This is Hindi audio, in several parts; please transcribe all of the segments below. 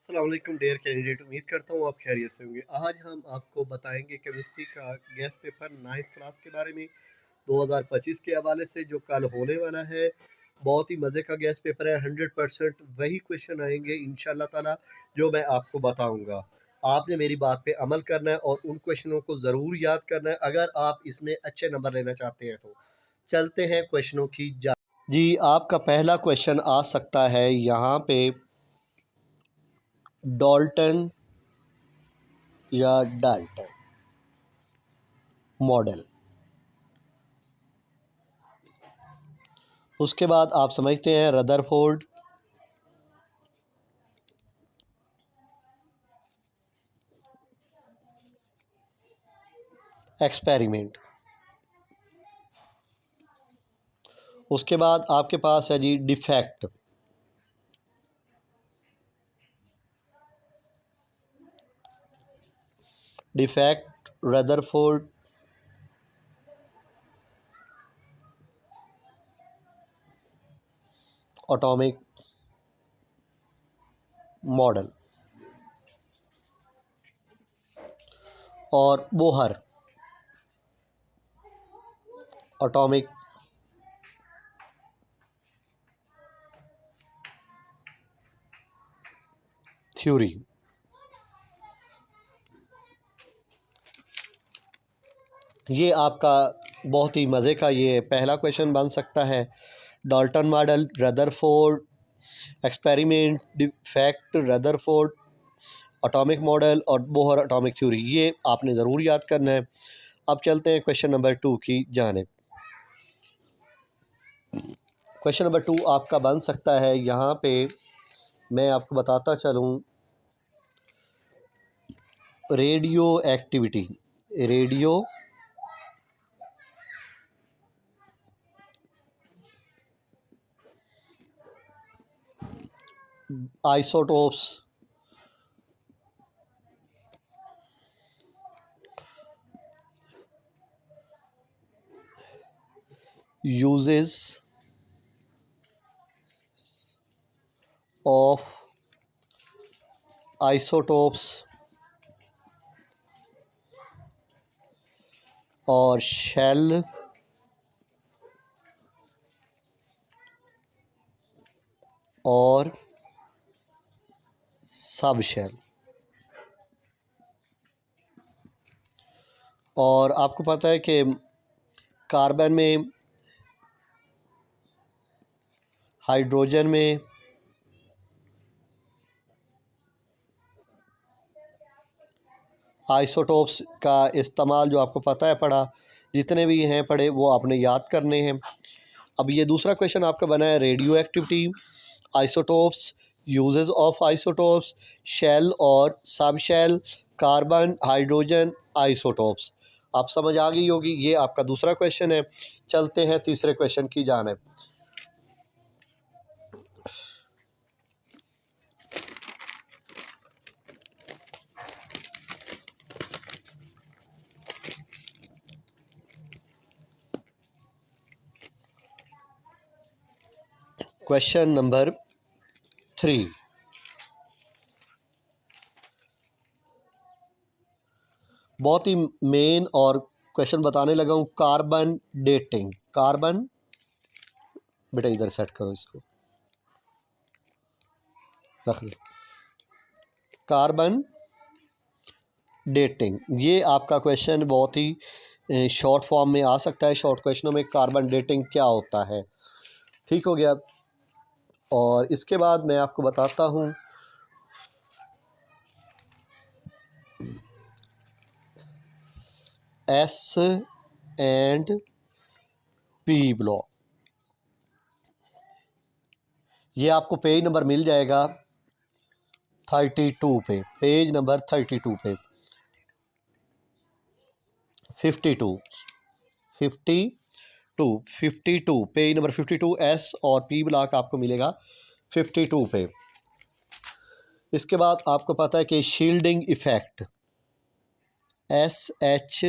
अस्सलाम वालेकुम डियर कैंडिडेट, उम्मीद करता हूँ आप खैरियत से होंगे। आज हम आपको बताएंगे केमिस्ट्री का गेस्ट पेपर 9th क्लास के बारे में 2025 के हवाले से जो कल होने वाला है। बहुत ही मज़े का गेस्ट पेपर है। 100% वही क्वेश्चन आएंगे इंशाल्लाह ताला जो मैं आपको बताऊंगा। आपने मेरी बात पे अमल करना है और उन क्वेश्चनों को ज़रूर याद करना है अगर आप इसमें अच्छे नंबर लेना चाहते हैं। तो चलते हैं क्वेश्चनों की जा जी। आपका पहला क्वेश्चन आ सकता है यहाँ पे, डॉल्टन या डाल्टन मॉडल। उसके बाद आप समझते हैं रदरफोर्ड, एक्सपेरिमेंट। उसके बाद आपके पास है जी defect, defect Rutherford, atomic model और बोहर, एटॉमिक थ्योरी। ये आपका बहुत ही मज़े का ये पहला क्वेश्चन बन सकता है। Dalton model, Rutherford, experiment, defect, Rutherford, atomic model और बोहर एटॉमिक थ्योरी, ये आपने ज़रूर याद करना है। अब चलते हैं क्वेश्चन नंबर 2 की जानिब। क्वेश्चन नंबर 2 आपका बन सकता है, यहाँ पे मैं आपको बताता चलूँ, radio activity, radio isotopes uses of isotopes और शेल और सब शेल। और आपको पता है कि कार्बन में, हाइड्रोजन में, आइसोटोप्स का इस्तेमाल जो आपको पता है पढ़ा, जितने भी हैं पढ़े वो आपने याद करने हैं। अब ये दूसरा क्वेश्चन आपका बना है, radioactivity, isotopes, uses of isotopes, shell और सब शेल, कार्बन, हाइड्रोजन, आइसोटोप्स। आप समझ आ गई होगी, ये आपका दूसरा क्वेश्चन है। चलते हैं तीसरे क्वेश्चन की जानिब। क्वेश्चन नंबर 3, बहुत ही मेन और क्वेश्चन बताने लगा हूँ, कार्बन डेटिंग। कार्बन, बेटा इधर सेट करो, इसको रख लो। कार्बन डेटिंग, ये आपका क्वेश्चन बहुत ही शॉर्ट फॉर्म में आ सकता है। शॉर्ट क्वेश्चनों में कार्बन डेटिंग क्या होता है, ठीक हो गया। और इसके बाद मैं आपको बताता हूँ एस एंड पी ब्लॉक। ये आपको पेज नंबर मिल जाएगा 32 पे, पेज नंबर 32 पे, 52 पेज नंबर 52 एस और पी ब्लॉक आपको मिलेगा 52 पे। इसके बाद आपको पता है कि shielding effect, SHIELDING,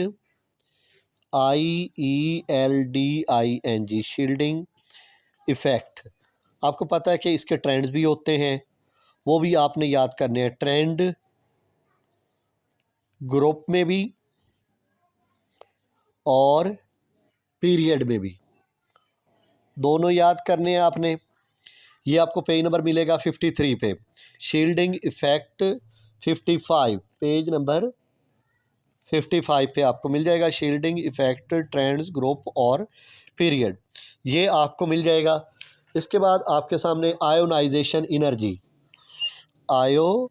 shielding effect. आपको पता है कि इसके ट्रेंड्स भी होते हैं वो भी आपने याद करने हैं, ट्रेंड ग्रुप में भी और पीरियड में भी, दोनों याद करने हैं आपने। ये आपको पेज नंबर मिलेगा 53 पे, शील्डिंग इफेक्ट 55, पेज नंबर 55 पे आपको मिल जाएगा शील्डिंग इफेक्ट, ट्रेंड्स, ग्रुप और पीरियड, ये आपको मिल जाएगा। इसके बाद आपके सामने आयोनाइजेशन एनर्जी, आयोनाइजेशन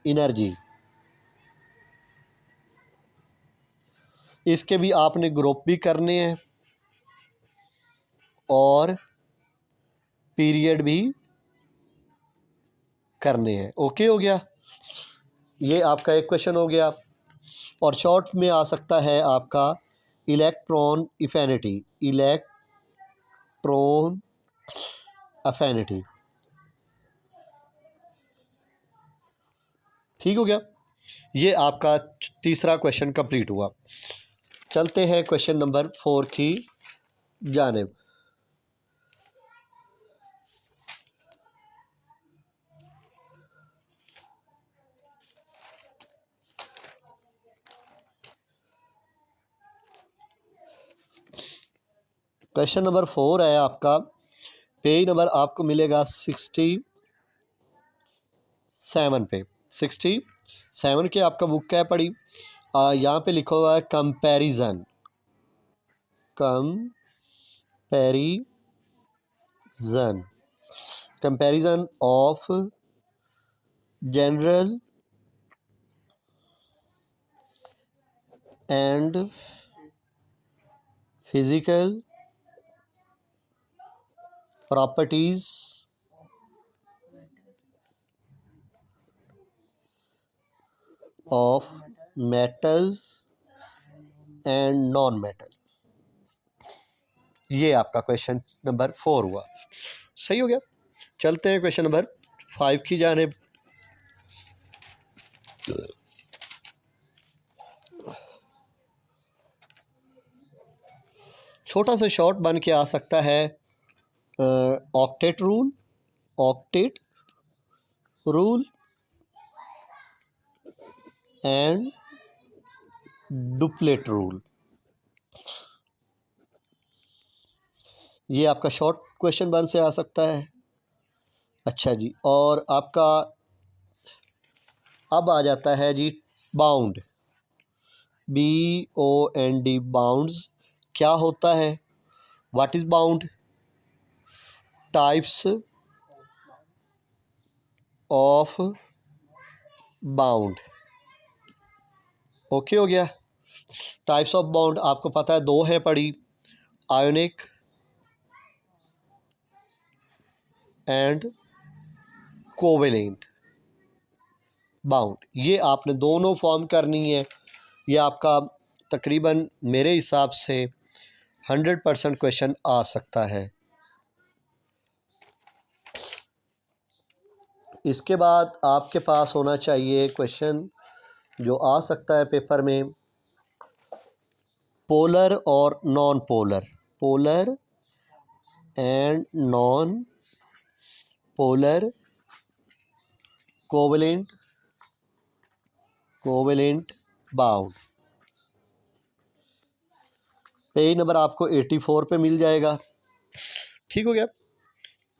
एनर्जी, इसके भी आपने ग्रुप भी करने हैं और पीरियड भी करने हैं। ओके हो गया, ये आपका एक क्वेश्चन हो गया। और शॉर्ट में आ सकता है आपका इलेक्ट्रॉन एफिनिटी, इलेक्ट्रॉन एफिनिटी। ठीक हो गया, ये आपका तीसरा क्वेश्चन कंप्लीट हुआ। चलते हैं क्वेश्चन नंबर 4 की जानिब। क्वेश्चन नंबर 4 है आपका, पेज नंबर आपको मिलेगा 67 पे, 67 के आपका बुक क्या है पड़ी, यहाँ पे लिखा हुआ है comparison, comparison of general and physical properties of metal and non metal, ये आपका क्वेश्चन नंबर 4 हुआ। सही हो गया, चलते हैं क्वेश्चन नंबर 5 की जानिब। छोटा सा शॉर्ट बन के आ सकता है octet rule and duplet rule, ये आपका शॉर्ट क्वेश्चन बन से आ सकता है। अच्छा जी, और आपका अब आ जाता है जी बाउंड, BOUND, बाउंड्स क्या होता है, what is bound, types of bound. Okay हो गया, टाइप्स ऑफ बाउंड आपको पता है दो है पड़ी, आयोनिक एंड कोवेलेंट बाउंड, ये आपने दोनों फॉर्म करनी है। ये आपका तकरीबन मेरे हिसाब से 100% क्वेश्चन आ सकता है। इसके बाद आपके पास होना चाहिए क्वेश्चन जो आ सकता है पेपर में, पोलर और non polar, polar and non polar covalent bound, page number आपको 84 पे मिल जाएगा। ठीक हो गया,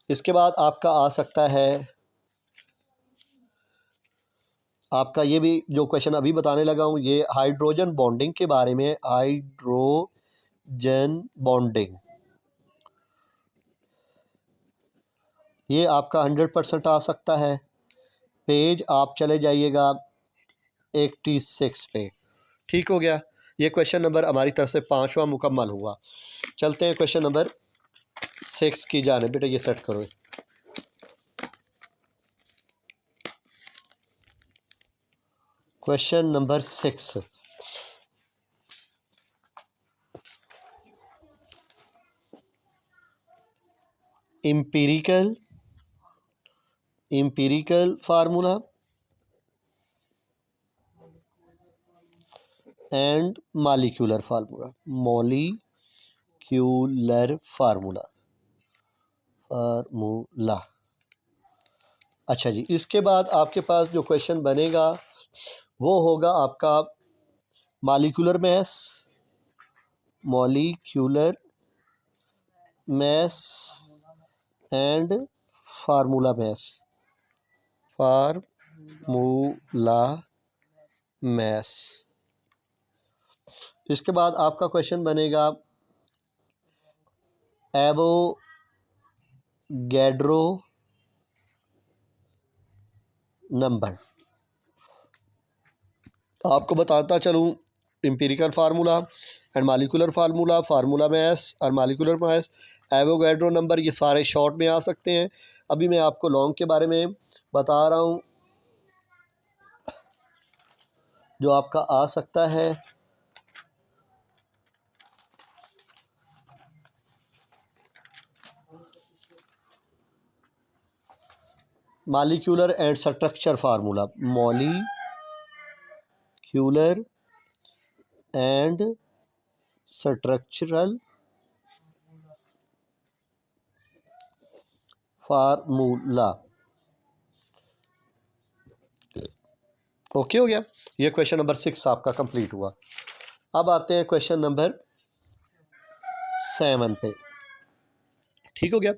इसके बाद आपका आ सकता है आपका ये भी जो क्वेश्चन अभी बताने लगा हूँ, ये हाइड्रोजन बॉन्डिंग के बारे में, हाइड्रोजन बॉन्डिंग, ये आपका 100% आ सकता है। पेज आप चले जाइएगा 86 पे। ठीक हो गया, ये क्वेश्चन नंबर हमारी तरफ से 5वां मुकम्मल हुआ। चलते हैं क्वेश्चन नंबर 6 की जाने। बेटा ये सेट करो, question number 6, empirical formula and molecular formula, formula. अच्छा जी, इसके बाद आपके पास जो क्वेश्चन बनेगा वो होगा आपका molecular mass, molecular mass and formula mass, formula mass. इसके बाद आपका क्वेश्चन बनेगा एवोगैड्रो नंबर। आपको बताता चलूँ empirical formula and molecular formula, formula mass और मॉलिक्यूलर मैस, एवोगैड्रो नंबर, ये सारे शॉर्ट में आ सकते हैं। अभी मैं आपको लॉन्ग के बारे में बता रहा हूँ जो आपका आ सकता है। Molecular and structure formula, molecular and structural formula. Okay हो गया, ये क्वेश्चन नंबर 6 आपका कंप्लीट हुआ। अब आते हैं क्वेश्चन नंबर 7 पे। ठीक हो गया।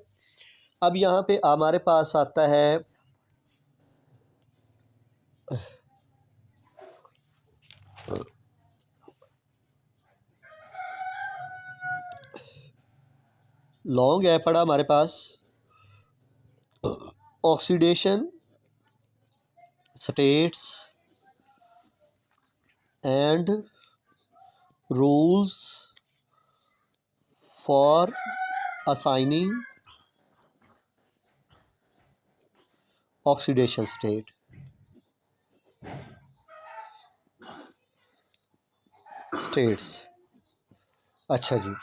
अब यहाँ पे हमारे पास आता है लॉन्ग है पड़ा हमारे पास, oxidation states and rules for assigning oxidation state. States, अच्छा जी।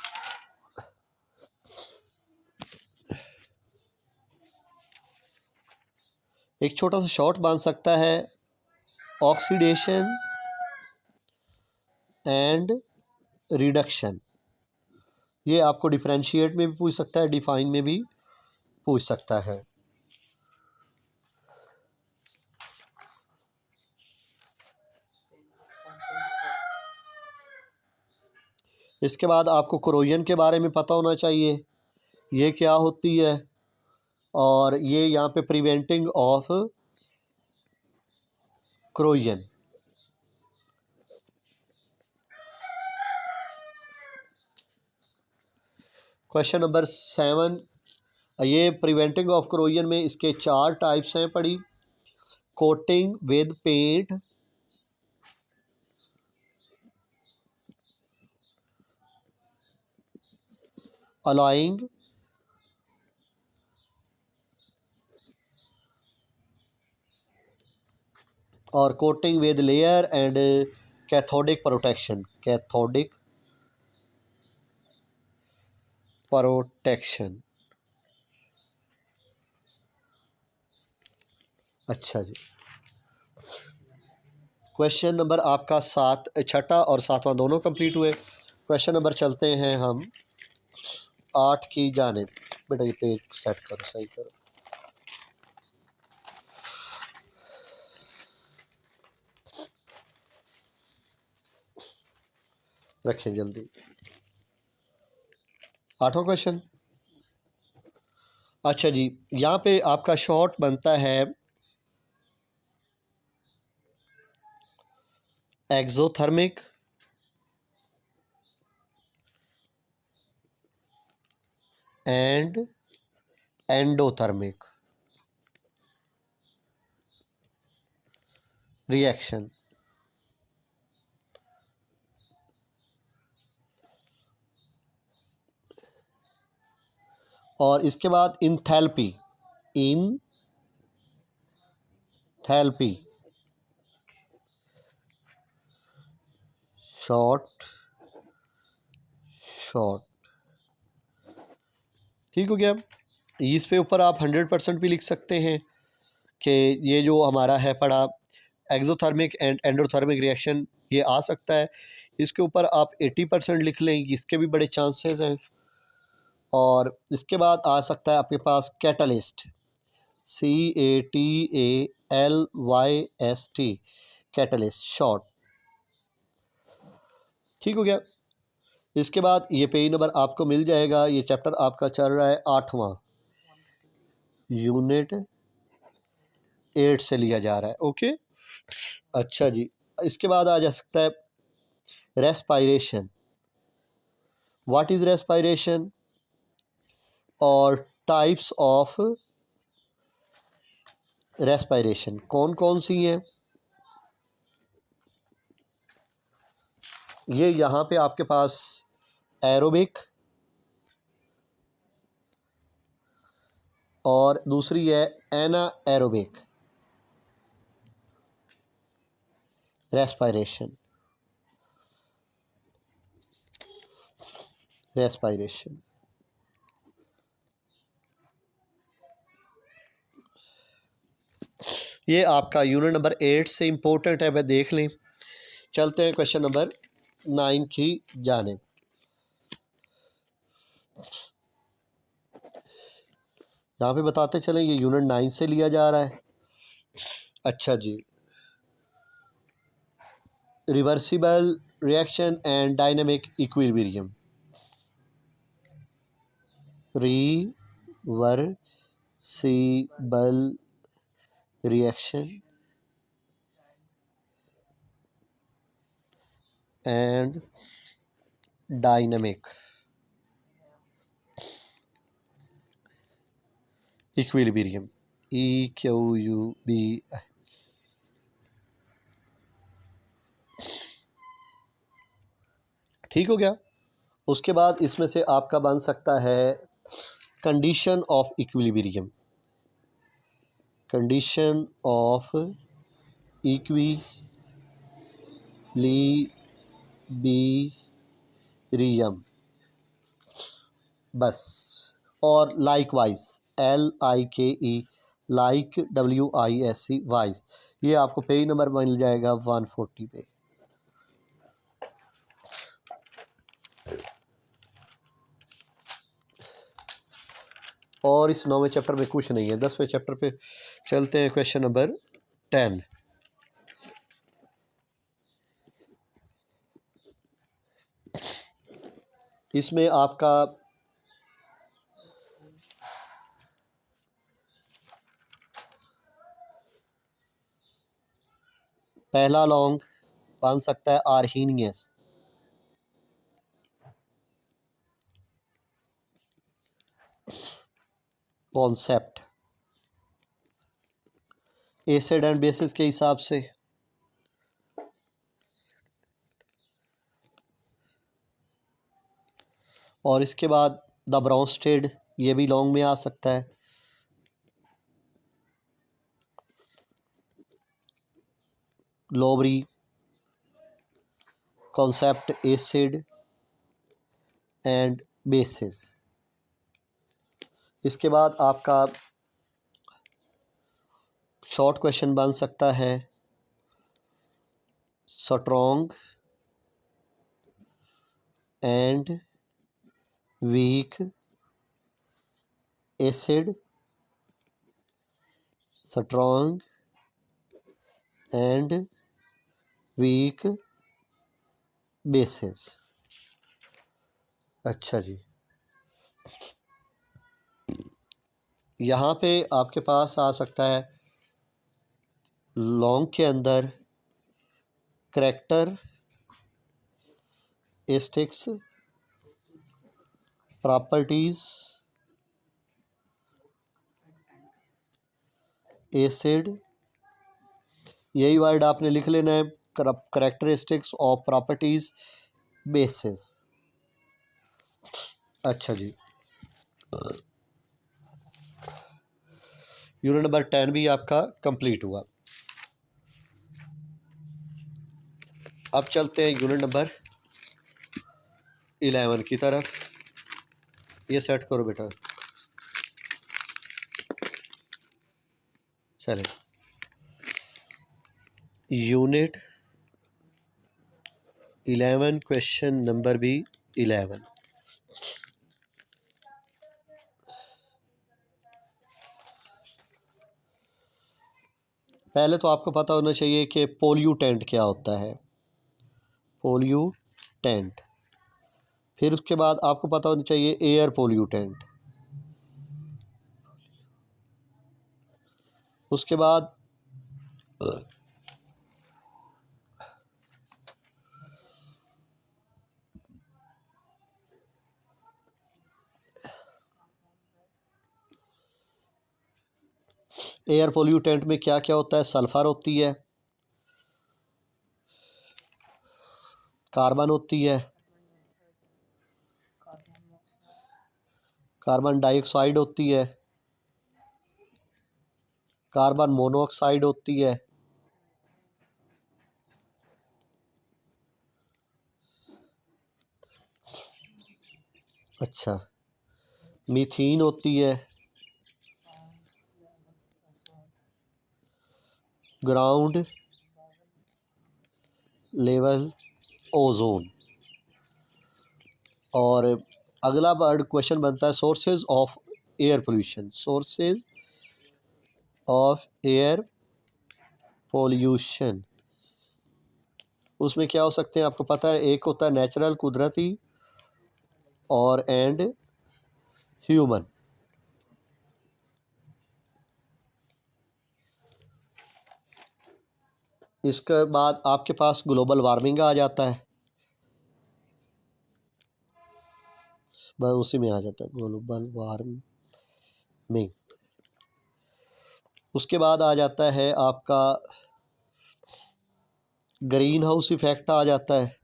एक छोटा सा शॉर्ट बन सकता है ऑक्सीडेशन एंड रिडक्शन। ये आपको डिफरेंशिएट में भी पूछ सकता है, डिफाइन में भी पूछ सकता है। इसके बाद आपको क्रोजन के बारे में पता होना चाहिए, ये क्या होती है, और ये यहाँ पे preventing of corrosion. Question number 7, ये प्रिवेंटिंग ऑफ क्रोजन में इसके 4 टाइप्स हैं पड़ी। कोटिंग विद पेंट, अलाइंग और coating with layer and cathodic protection, cathodic protection. अच्छा जी, क्वेश्चन नंबर आपका 7, छठा और 7वां दोनों कंप्लीट हुए। क्वेश्चन नंबर चलते हैं हम 8 की जानिब। बेटा ये पेज सेट करो, सही करो। रखें जल्दी। 8वां क्वेश्चन। अच्छा जी, यहाँ पे आपका शॉर्ट बनता है एक्सोथर्मिक एंड एंडोथर्मिक रिएक्शन। और इसके बाद इंथैल्पी, इंथैल्पी शॉर्ट, शॉर्ट। ठीक हो गया। इस पे ऊपर आप 100% भी लिख सकते हैं कि ये जो हमारा है पड़ा एक्सोथर्मिक एंड एंडोथर्मिक रिएक्शन ये आ सकता है। इसके ऊपर आप 80% लिख लें, इसके भी बड़े चांसेस हैं। और इसके बाद आ सकता है आपके पास कैटलिस्ट, CATALYST, कैटलिस्ट शॉर्ट। ठीक हो गया। इसके बाद ये पेज नंबर आपको मिल जाएगा। ये चैप्टर आपका चल रहा है 8वां, यूनिट 8 से लिया जा रहा है। ओके, अच्छा जी। इसके बाद आ जा सकता है रेस्पायरेशन। व्हाट इज रेस्पायरेशन और टाइप्स ऑफ रेस्पायरेशन कौन कौन सी हैं, ये यहाँ पे आपके पास एरोबिक और दूसरी है एनाएरोबिक रेस्पायरेशन। रेस्पायरेशन ये आपका यूनिट नंबर 8 से इम्पोर्टेंट है, वह देख लें। चलते हैं क्वेश्चन नंबर 9 की जानिब। यहाँ पे बताते चलें ये यूनिट 9 से लिया जा रहा है। अच्छा जी, reversible reaction and dynamic equilibrium. Reversible reaction and dynamic equilibrium, EQUB। ठीक हो गया। उसके बाद इसमें से आपका बन सकता है condition of equilibrium. Condition of equilibrium बस। और likewise, LIKE, like WISE, wise, ये आपको पेज नंबर मिल जाएगा 140 पे। और इस 9वें चैप्टर में कुछ नहीं है। 10वें चैप्टर पे चलते हैं, क्वेश्चन नंबर 10। इसमें आपका पहला लॉन्ग बन सकता है Arrhenius. Concept acid and basis के हिसाब से। और इसके बाद द ब्राउनस्टेड, ये भी लॉन्ग में आ सकता है। लोबरी, कॉन्सेप्ट एसिड एंड बेसिस। इसके बाद आपका शॉर्ट क्वेश्चन बन सकता है strong and weak acid, strong and weak bases. अच्छा जी, यहाँ पे आपके पास आ सकता है लॉन्ग के अंदर करैक्टर स्टिक्स, प्रॉपर्टीज, एसिड, यही वर्ड आपने लिख लेना है, करैक्टरिस्टिक्स ऑफ प्रॉपर्टीज, बेसिस। अच्छा जी, यूनिट नंबर 10 भी आपका कंप्लीट हुआ। अब चलते हैं यूनिट नंबर 11 की तरफ। ये सेट करो बेटा, चले। यूनिट 11, क्वेश्चन नंबर भी 11। पहले तो आपको पता होना चाहिए कि पोल्यूटेंट क्या होता है, पोल्यूटेंट। फिर उसके बाद आपको पता होना चाहिए एयर पोल्यूटेंट। उसके बाद एयर पोल्यूटेंट में क्या क्या होता है, सल्फ़र होती है, कार्बन होती है, कार्बन डाइऑक्साइड होती है, कार्बन मोनोऑक्साइड होती है, अच्छा, मीथेन होती है, ग्राउंड लेवल ओजोन। और अगला वर्ड क्वेश्चन बनता है sources of air pollution, sources of air pollution. उसमें क्या हो सकते हैं आपको पता है, एक होता है नेचुरल कुदरती और एंड ह्यूमन। इसके बाद आपके पास ग्लोबल वार्मिंग आ जाता है, बस उसी में आ जाता है ग्लोबल वार्मिंग। उसके बाद आ जाता है आपका ग्रीन हाउस इफेक्ट आ जाता है।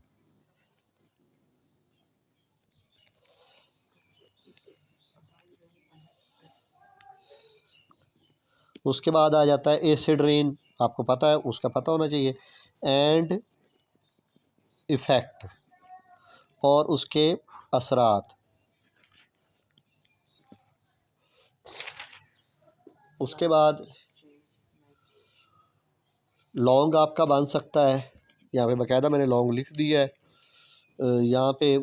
उसके बाद आ जाता है एसिड रेन, आपको पता है, उसका पता होना चाहिए, एंड इफेक्ट और उसके असरात। उसके बाद लॉन्ग आपका बन सकता है, यहाँ पे बाकायदा मैंने लॉन्ग लिख दिया है, यहाँ पे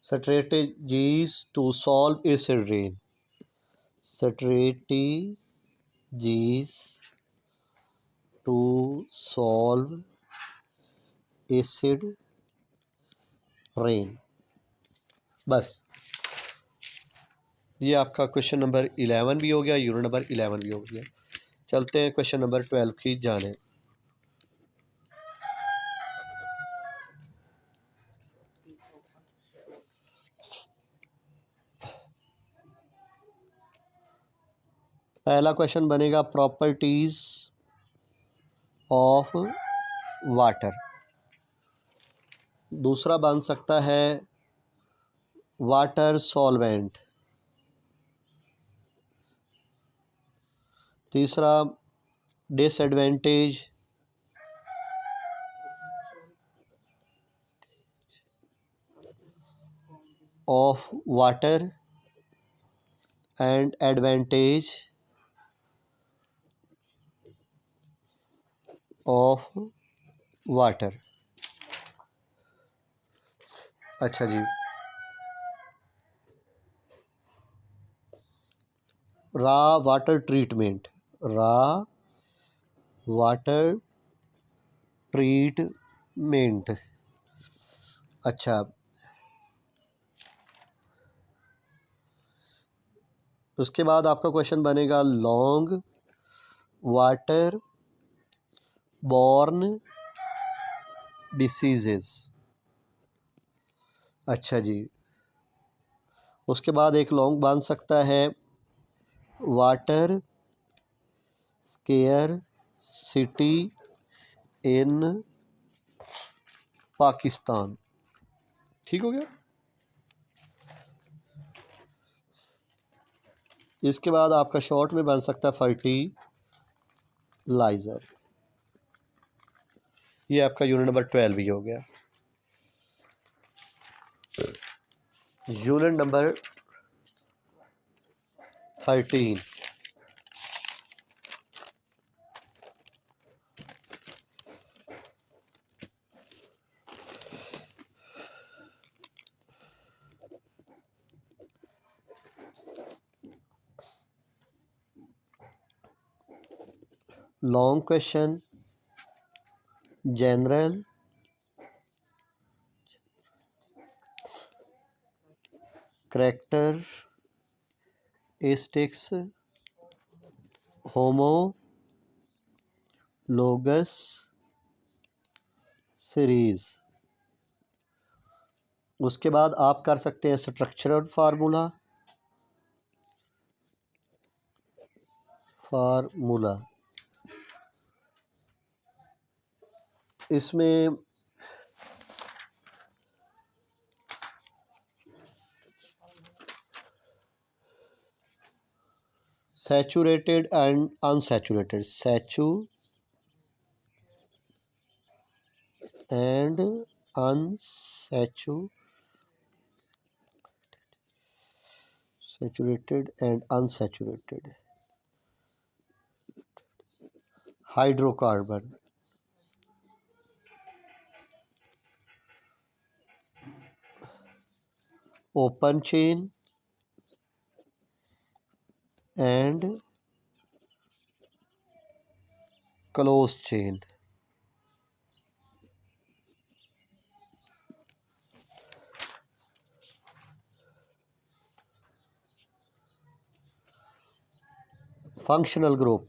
strategies to solve acid rain, strategies to solve acid rain। बस ये आपका क्वेश्चन नंबर 11 भी हो गया, यूनिट नंबर 11 भी हो गया। चलते हैं क्वेश्चन नंबर 12 की जाने। पहला क्वेश्चन बनेगा प्रॉपर्टीज ऑफ वाटर। दूसरा बन सकता है वाटर सॉल्वेंट। तीसरा disadvantage of water and advantage of water. अच्छा जी, रा वाटर ट्रीटमेंट, रा वाटर ट्रीटमेंट। अच्छा, उसके बाद आपका क्वेश्चन बनेगा लॉन्ग वाटर बॉर्न डिसीजेस। अच्छा जी, उसके बाद एक लॉन्ग बन सकता है water square city in Pakistan. ठीक हो गया। इसके बाद आपका शॉर्ट में बन सकता है फर्टिलाइज़र। ये आपका यूनिट नंबर 12 भी हो गया। Unit number 13, long question, general, characteristics, homologous series. उसके बाद आप कर सकते हैं स्ट्रक्चरल फार्मूला। इसमें saturated and unsaturated, saturated and unsaturated hydrocarbon, open chain and closed chain। Functional group,